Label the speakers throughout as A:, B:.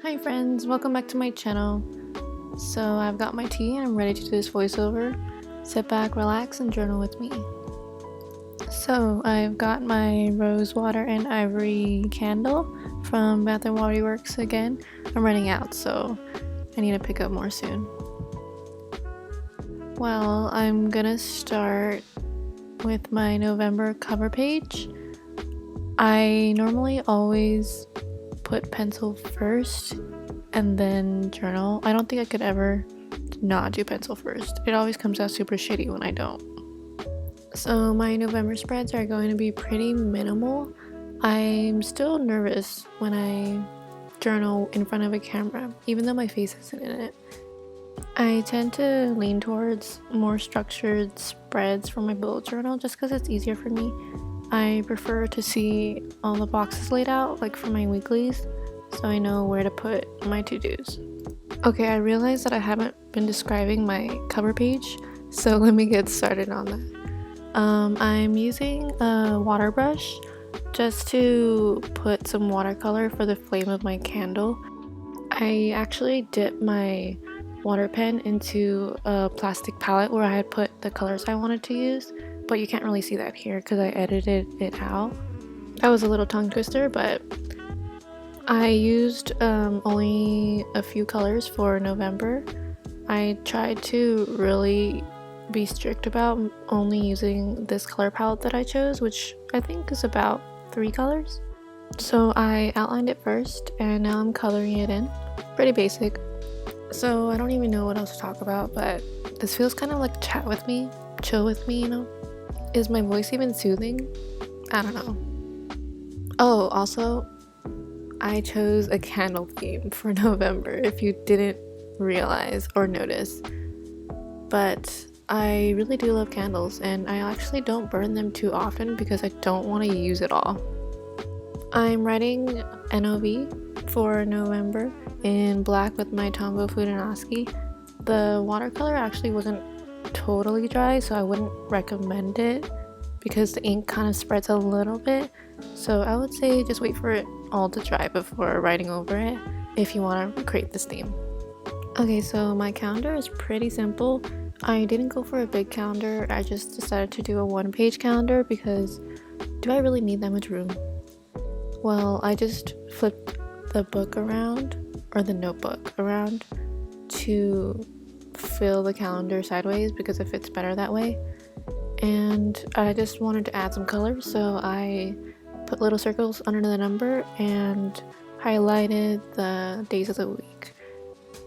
A: Hi friends, welcome back to my channel. So I've got my tea and I'm ready to do this voiceover. Sit back, relax, and journal with me. So I've got my rose water and ivory candle from Bath & Body Works again. I'm running out, so I need to pick up more soon. Well, I'm gonna start with my November cover page. I normally always put pencil first and then journal. I don't think I could ever not do pencil first. It always comes out super shitty when I don't. So my November spreads are going to be pretty minimal. I'm still nervous when I journal in front of a camera, even though my face isn't in it. I tend to lean towards more structured spreads for my bullet journal just because it's easier for me. I prefer to see all the boxes laid out, like for my weeklies, so I know where to put my to-dos. Okay, I realized that I haven't been describing my cover page, so let me get started on that. I'm using a water brush just to put some watercolor for the flame of my candle. I actually dipped my water pen into a plastic palette where I had put the colors I wanted to use, but you can't really see that here because I edited it out. That was a little tongue twister, but I used only a few colors for November. I tried to really be strict about only using this color palette that I chose, which I think is about 3 colors. So I outlined it first and now I'm coloring it in. Pretty basic. So I don't even know what else to talk about, but this feels kind of like chat with me, chill with me, you know? Is my voice even soothing? I don't know. Oh, also, I chose a candle theme for November, if you didn't realize or notice. But I really do love candles, and I actually don't burn them too often because I don't want to use it all. I'm writing NOV for November in black with my Tombow Fudenosuke. The watercolor actually wasn't totally dry, so I wouldn't recommend it because the ink kind of spreads a little bit. So I would say just wait for it all to dry before writing over it if you want to create this theme. Okay, so my calendar is pretty simple. I didn't go for a big calendar. I just decided to do a 1-page calendar because do I really need that much room? Well, I just flipped the book around, or the notebook around, to fill the calendar sideways because it fits better that way. And I just wanted to add some color, so I put little circles under the number and highlighted the days of the week.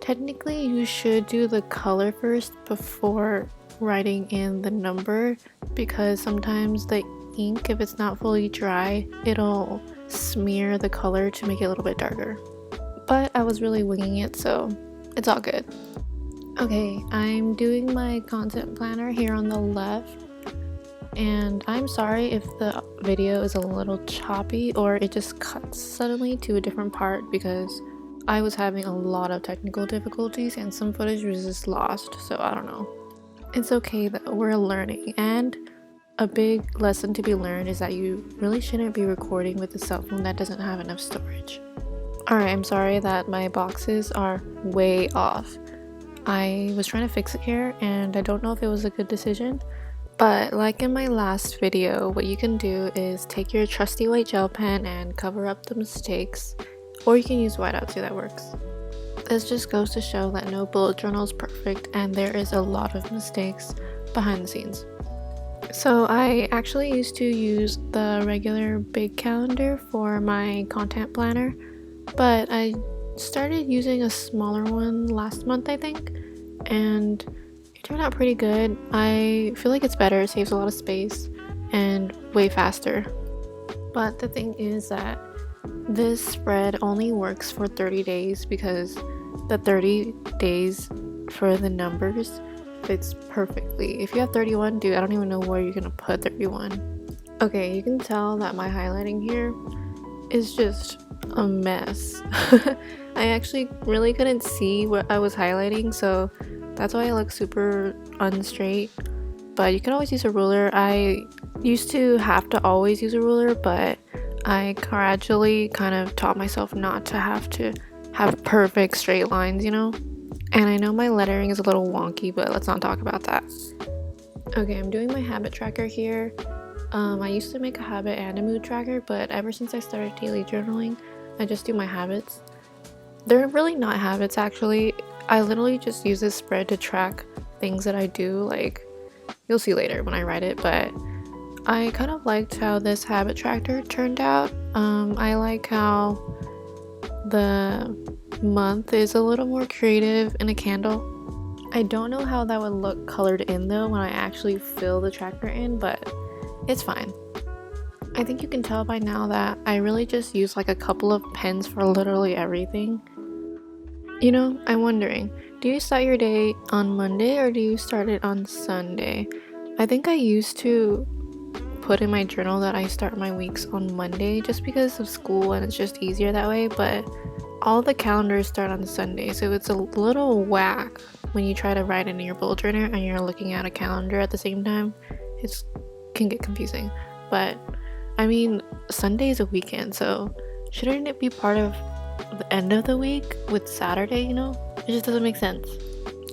A: Technically, you should do the color first before writing in the number because sometimes the ink, if it's not fully dry, it'll smear the color to make it a little bit darker. But I was really winging it, so it's all good. Okay, I'm doing my content planner here on the left, and I'm sorry if the video is a little choppy or it just cuts suddenly to a different part because I was having a lot of technical difficulties and some footage was just lost, so I don't know. It's okay though, we're learning, and a big lesson to be learned is that you really shouldn't be recording with a cell phone that doesn't have enough storage. Alright, I'm sorry that my boxes are way off. I was trying to fix it here and I don't know if it was a good decision, but like in my last video, what you can do is take your trusty white gel pen and cover up the mistakes, or you can use whiteout too, that works. This just goes to show that no bullet journal is perfect and there is a lot of mistakes behind the scenes. So I actually used to use the regular big calendar for my content planner, but I started using a smaller one last month, I think, and it turned out pretty good. I feel like it's better, it saves a lot of space and way faster. But the thing is that this spread only works for 30 days because the 30 days for the numbers fits perfectly. If you have 31, dude, I don't even know where you're gonna put 31. Okay, you can tell that my highlighting here is just a mess. I actually really couldn't see what I was highlighting, so that's why I look super unstraight. But you can always use a ruler. I used to have to always use a ruler, but I gradually kind of taught myself not to have to have perfect straight lines, you know? And I know my lettering is a little wonky, but let's not talk about that. Okay, I'm doing my habit tracker here. I used to make a habit and a mood tracker, but ever since I started daily journaling, I just do my habits. They're really not habits actually. I literally just use this spread to track things that I do, like you'll see later when I write it, but I kind of liked how this habit tracker turned out. I like how the month is a little more creative in a candle. I don't know how that would look colored in though when I actually fill the tracker in, but it's fine. I think you can tell by now that I really just use like a couple of pens for literally everything. You know, I'm wondering, do you start your day on Monday or do you start it on Sunday? I think I used to put in my journal that I start my weeks on Monday just because of school and it's just easier that way, but all the calendars start on Sunday, so it's a little whack when you try to write in your bullet journal and you're looking at a calendar at the same time. It can get confusing, but I mean, Sunday is a weekend, so shouldn't it be part of the end of the week with Saturday, you know? It just doesn't make sense.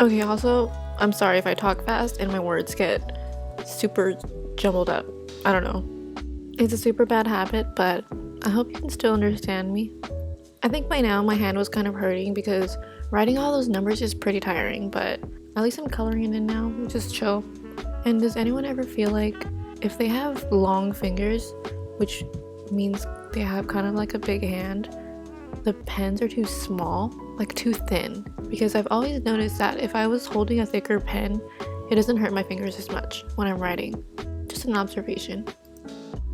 A: Okay, also, I'm sorry if I talk fast and my words get super jumbled up. I don't know. It's a super bad habit, but I hope you can still understand me. I think by now my hand was kind of hurting because writing all those numbers is pretty tiring, but at least I'm coloring it in now, which is chill. And does anyone ever feel like if they have long fingers, which means they have kind of like a big hand, the pens are too small, like too thin? Because I've always noticed that if I was holding a thicker pen, it doesn't hurt my fingers as much when I'm writing. Just an observation.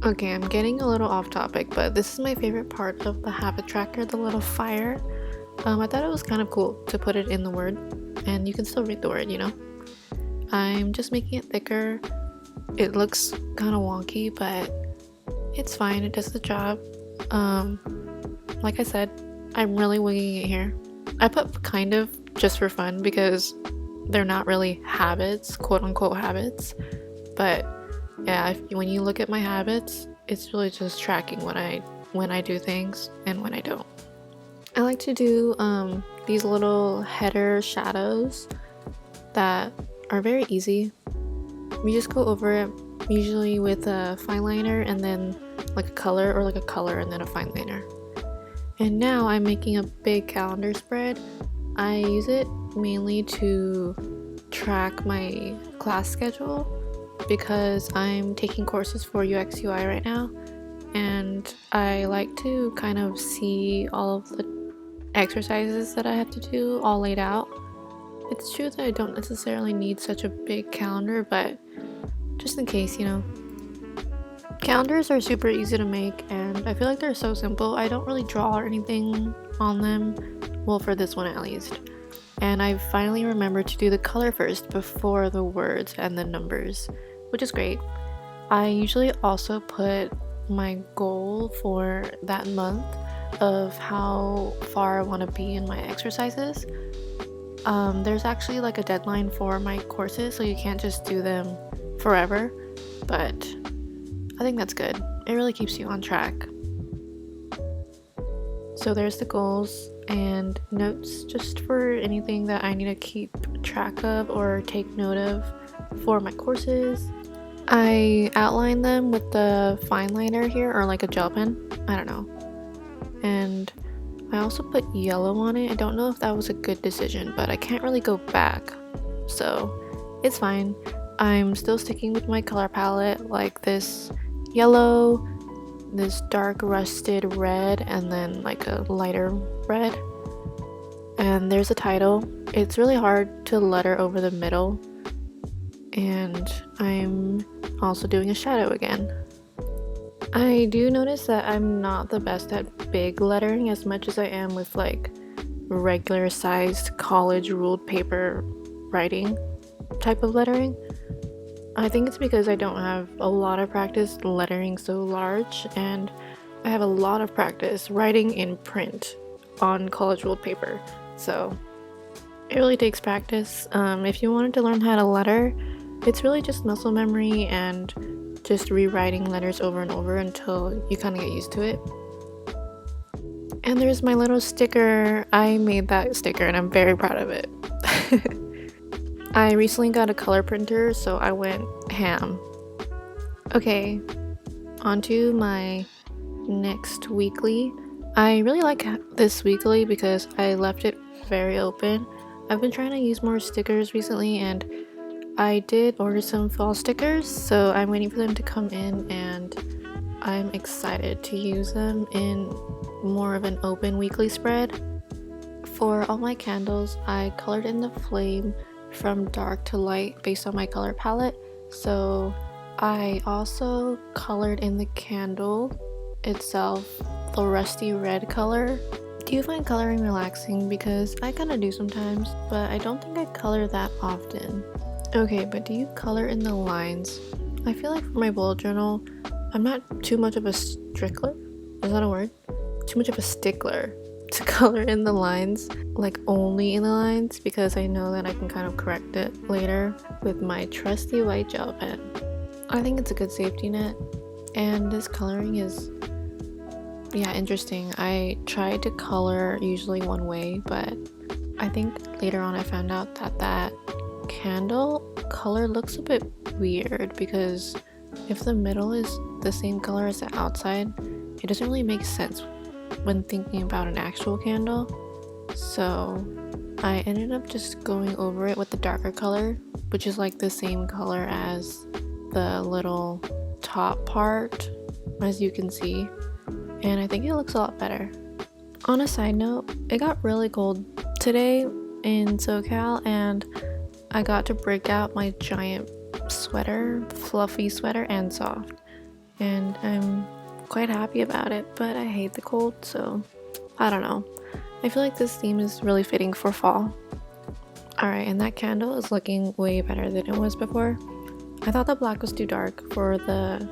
A: Okay, I'm getting a little off topic, but this is my favorite part of the habit tracker, the little fire. I thought it was kind of cool to put it in the word, and you can still read the word, you know? I'm just making it thicker. It looks kind of wonky, but it's fine, it does the job. Like I said, I'm really winging it here. I put kind of just for fun because they're not really habits, quote unquote habits, but yeah, when you look at my habits, it's really just tracking when I do things and when I don't. I like to do these little header shadows that are very easy. We just go over it usually with a fine liner and then like a color, or like a color and then a fine liner. And now I'm making a big calendar spread. I use it mainly to track my class schedule because I'm taking courses for UX UI right now, and I like to kind of see all of the exercises that I have to do all laid out. It's true that I don't necessarily need such a big calendar, but just in case, you know. Calendars are super easy to make and I feel like they're so simple. I don't really draw or anything on them, well, for this one at least. And I finally remembered to do the color first before the words and the numbers, which is great. I usually also put my goal for that month of how far I want to be in my exercises. There's actually like a deadline for my courses, so you can't just do them forever, but I think that's good. It really keeps you on track. So there's the goals and notes just for anything that I need to keep track of or take note of for my courses. I outline them with the fine liner here, or like a gel pen, I don't know. And I also put yellow on it. I don't know if that was a good decision, but I can't really go back, so it's fine. I'm still sticking with my color palette, like this yellow, this dark rusted red, and then like a lighter red. And there's a title. It's really hard to letter over the middle, and I'm also doing a shadow again. I do notice that I'm not the best at big lettering as much as I am with like regular sized college ruled paper writing type of lettering. I think it's because I don't have a lot of practice lettering so large, and I have a lot of practice writing in print on college ruled paper, so it really takes practice. If you wanted to learn how to letter, it's really just muscle memory and just rewriting letters over and over until you kind of get used to it. And there's my little sticker. I made that sticker and I'm very proud of it. I recently got a color printer, so I went ham. Okay, on to my next weekly. I really like this weekly because I left it very open. I've been trying to use more stickers recently and I did order some fall stickers, so I'm waiting for them to come in and I'm excited to use them in more of an open weekly spread. For all my candles, I colored in the flame from dark to light based on my color palette, so I also colored in the candle itself the rusty red color. Do you find coloring relaxing? Because I kind of do sometimes, but I don't think I color that often. Okay, but do you color in the lines? I feel like for my bullet journal, I'm not too much of a stickler. Is that a word? Too much of a stickler to color in the lines, like only in the lines, because I know that I can kind of correct it later with my trusty white gel pen. I think it's a good safety net, and this coloring is, yeah, interesting. I tried to color usually one way, but I think later on I found out that that candle color looks a bit weird, because if the middle is the same color as the outside, it doesn't really make sense when thinking about an actual candle. So I ended up just going over it with the darker color, which is like the same color as the little top part, as you can see, and I think it looks a lot better. On a side note, it got really cold today in SoCal and I got to break out my giant sweater, fluffy sweater, and soft, and I'm quite happy about it, but I hate the cold, so I don't know. I feel like this theme is really fitting for fall. Alright, and that candle is looking way better than it was before. I thought the black was too dark for the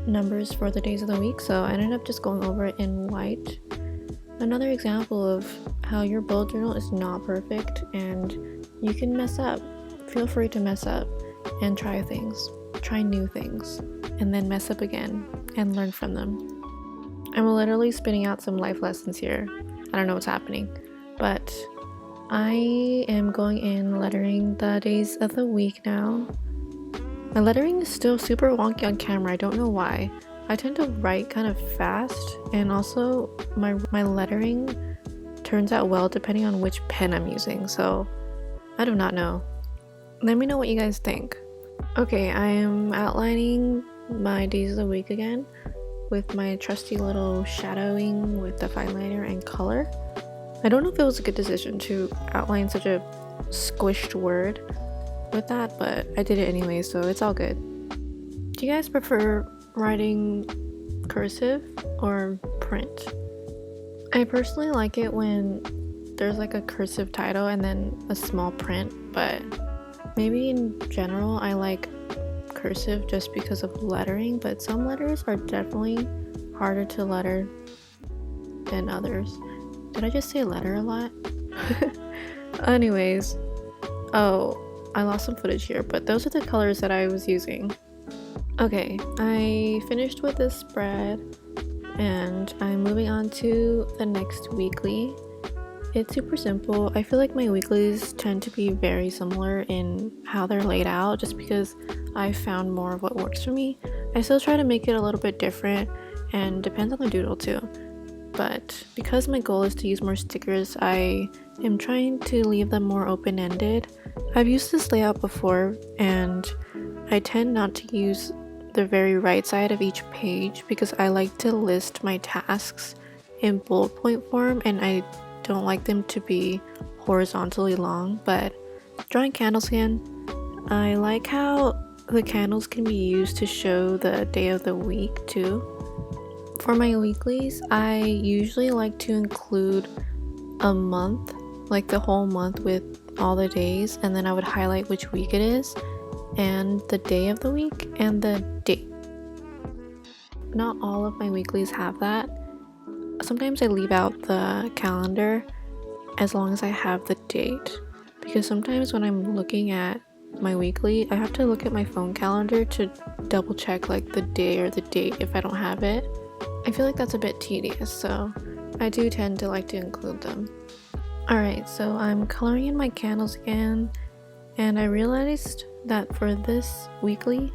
A: numbers for the days of the week, so I ended up just going over it in white. Another example of how your bullet journal is not perfect and you can mess up. Feel free to mess up and try things. Try new things and then mess up again and learn from them. I'm literally spitting out some life lessons here. I don't know what's happening, but I am going in lettering the days of the week now. My lettering is still super wonky on camera. I don't know why. I tend to write kind of fast, and also my lettering turns out well depending on which pen I'm using, so I do not know. Let me know what you guys think. Okay, I am outlining my days of the week again with my trusty little shadowing with the fine liner and color. I don't know if it was a good decision to outline such a squished word with that, but I did it anyway, so it's all good. Do you guys prefer writing cursive or print? I personally like it when there's like a cursive title and then a small print, but maybe in general I like cursive just because of lettering, but some letters are definitely harder to letter than others. Did I just say letter a lot? Anyways, oh, I lost some footage here, but those are the colors that I was using. Okay, I finished with this spread and I'm moving on to the next weekly. It's super simple. I feel like my weeklies tend to be very similar in how they're laid out just because I found more of what works for me. I still try to make it a little bit different and depends on the doodle too. But because my goal is to use more stickers, I am trying to leave them more open-ended. I've used this layout before and I tend not to use the very right side of each page because I like to list my tasks in bullet point form and I don't like them to be horizontally long. But drawing candles again, I like how the candles can be used to show the day of the week too. For my weeklies, I usually like to include a month, like the whole month with all the days, and then I would highlight which week it is and the day of the week and the date. Not all of my weeklies have that. Sometimes I leave out the calendar as long as I have the date, because sometimes when I'm looking at my weekly, I have to look at my phone calendar to double check like the day or the date if I don't have it. I feel like that's a bit tedious, so I do tend to like to include them. Alright, so I'm coloring in my candles again, and I realized that for this weekly,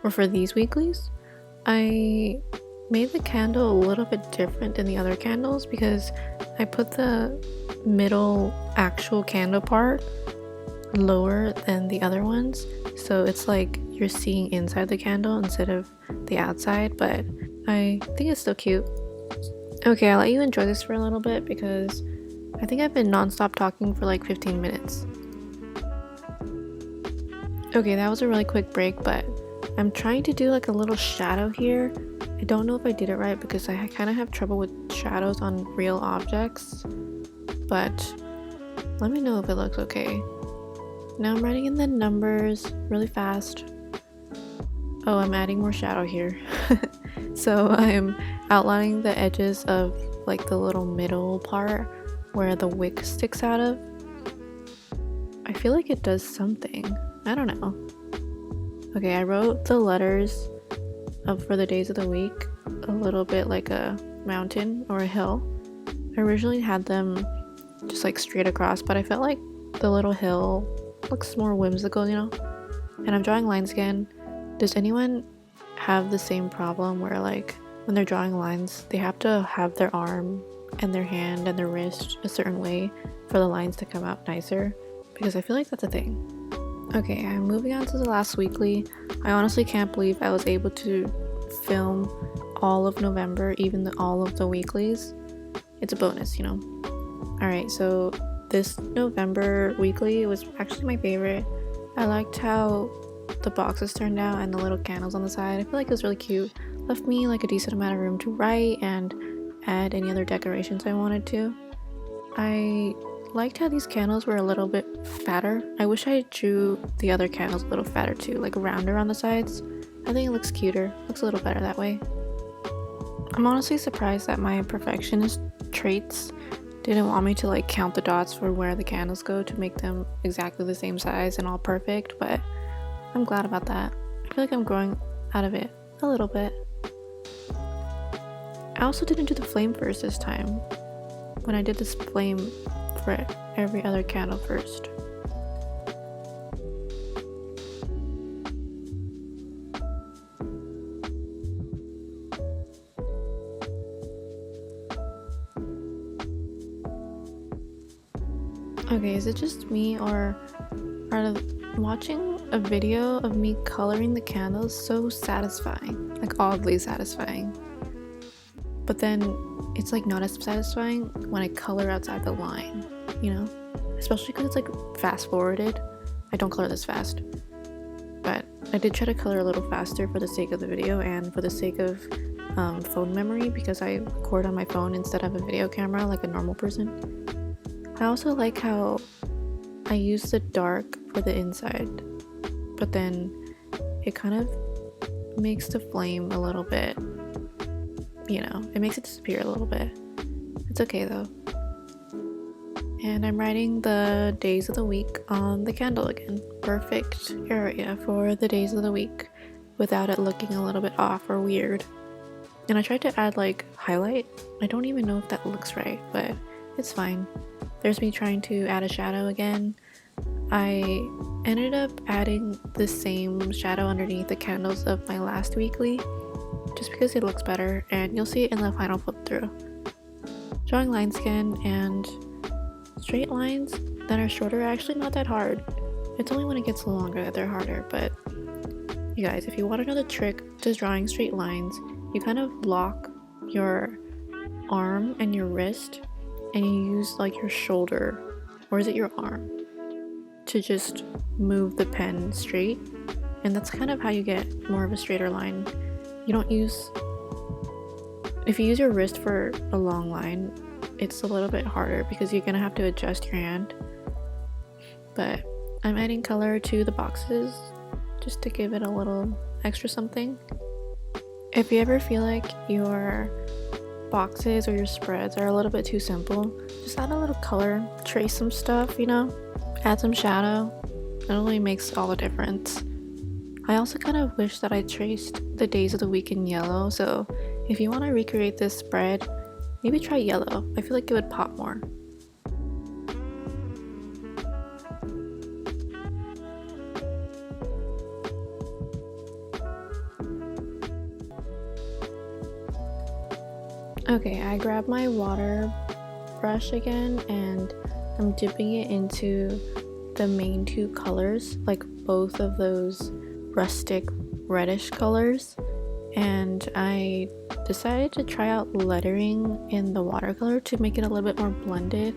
A: or for these weeklies, I made the candle a little bit different than the other candles because I put the middle actual candle part lower than the other ones, so it's like you're seeing inside the candle instead of the outside, but I think it's still cute. Okay, I'll let you enjoy this for a little bit because I think I've been non-stop talking for like 15 minutes. Okay, that was a really quick break, but I'm trying to do like a little shadow here. I don't know if I did it right because I kind of have trouble with shadows on real objects, but let me know if it looks okay. Now I'm writing in the numbers really fast. Oh, I'm adding more shadow here. So I'm outlining the edges of like the little middle part where the wick sticks out of. I feel like it does something. I don't know. Okay, I wrote the letters for the days of the week a little bit like a mountain or a hill. I originally had them just like straight across, but I felt like the little hill looks more whimsical, you know? And I'm drawing lines again. Does anyone have the same problem where like when they're drawing lines, they have to have their arm and their hand and their wrist a certain way for the lines to come out nicer? Because I feel like that's a thing. Okay, I'm moving on to the last weekly. I honestly can't believe I was able to film all of November, even all of the weeklies. It's a bonus, you know? Alright, so this November weekly was actually my favorite. I liked how the boxes turned out and the little candles on the side. I feel like it was really cute. Left me like a decent amount of room to write and add any other decorations I wanted to. I liked how these candles were a little bit fatter. I wish I drew the other candles a little fatter too, like rounder on the sides. I think it looks cuter. Looks a little better that way. I'm honestly surprised that my perfectionist traits didn't want me to like count the dots for where the candles go to make them exactly the same size and all perfect, but I'm glad about that. I feel like I'm growing out of it a little bit. I also didn't do the flame first this time, when I did this flame for every other candle first. Okay, is it just me, or are watching a video of me coloring the candles so satisfying, like oddly satisfying? But then it's like not as satisfying when I color outside the line, you know? Especially because it's like fast forwarded. I don't color this fast, but I did try to color a little faster for the sake of the video and for the sake of phone memory, because I record on my phone instead of a video camera like a normal person. I also like how I use the dark for the inside, but then it kind of makes the flame a little bit, you know, it makes it disappear a little bit. It's okay though. And I'm writing the days of the week on the candle again. Perfect area for the days of the week without it looking a little bit off or weird. And I tried to add like highlight. I don't even know if that looks right, but it's fine. There's me trying to add a shadow again. I ended up adding the same shadow underneath the candles of my last weekly just because it looks better, and you'll see it in the final flip through. Drawing lines again, and straight lines that are shorter are actually not that hard. It's only when it gets longer that they're harder, but you guys, if you want to know the trick to drawing straight lines, you kind of lock your arm and your wrist and you use like your shoulder, or is it your arm, to just move the pen straight, and that's kind of how you get more of a straighter line. You don't use, if you use your wrist for a long line, it's a little bit harder because you're gonna have to adjust your hand. But I'm adding color to the boxes just to give it a little extra something. If you ever feel like your boxes or your spreads are a little bit too simple, just add a little color, trace some stuff, you know, add some shadow. It really makes all the difference. I also kind of wish that I traced the days of the week in yellow, so if you want to recreate this spread, Maybe try yellow. I feel like it would pop more. Okay, I grabbed my water brush again and I'm dipping it into the main two colors, like both of those rustic reddish colors, and I decided to try out lettering in the watercolor to make it a little bit more blended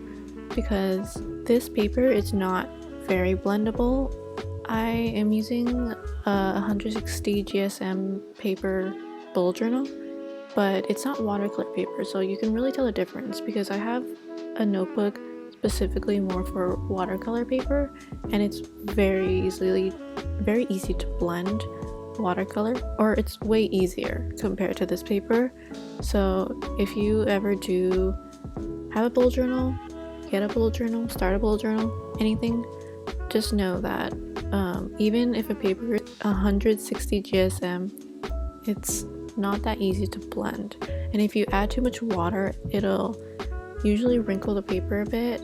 A: because this paper is not very blendable. I am using a 160 GSM paper bullet journal, but it's not watercolor paper, so you can really tell the difference because I have a notebook specifically more for watercolor paper, and it's very easy to blend watercolor, or it's way easier compared to this paper. So if you ever do have a bullet journal, get a bullet journal, start a bullet journal, anything, just know that even if a paper is 160 GSM, it's not that easy to blend, and if you add too much water, it'll usually wrinkle the paper a bit.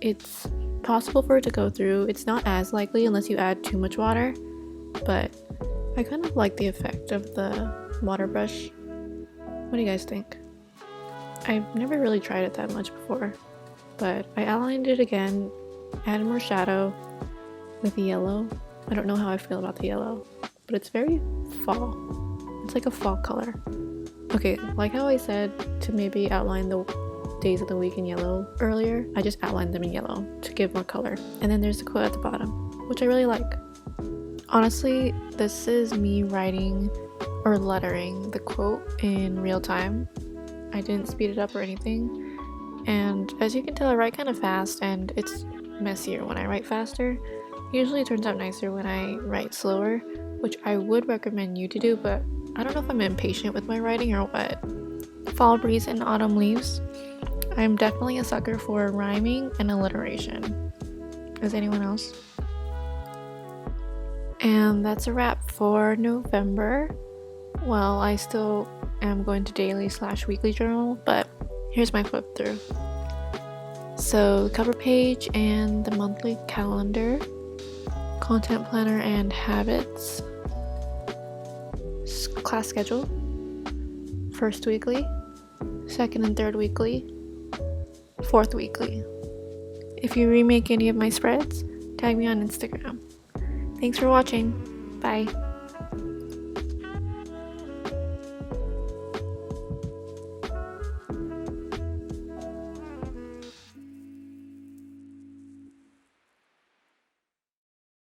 A: It's possible for it to go through. It's not as likely unless you add too much water, but I kind of like the effect of the water brush. What do you guys think? I've never really tried it that much before, but I outlined it again, added more shadow with the yellow. I don't know how I feel about the yellow, but it's very fall. It's like a fall color. Okay, like how I said to maybe outline the days of the week in yellow earlier, I just outlined them in yellow to give more color. And then there's the quote at the bottom, which I really like. Honestly, this is me writing or lettering the quote in real time. I didn't speed it up or anything. And as you can tell, I write kind of fast, and it's messier when I write faster. Usually it turns out nicer when I write slower, which I would recommend you to do, but I don't know if I'm impatient with my writing or what. Fall breeze and autumn leaves. I'm definitely a sucker for rhyming and alliteration. Is anyone else? And that's a wrap for November. Well, I still am going to daily/weekly journal, but here's my flip through. So the cover page and the monthly calendar, content planner and habits, class schedule, first weekly, second and third weekly, fourth weekly. If you remake any of my spreads, tag me on Instagram. Thanks for watching. Bye.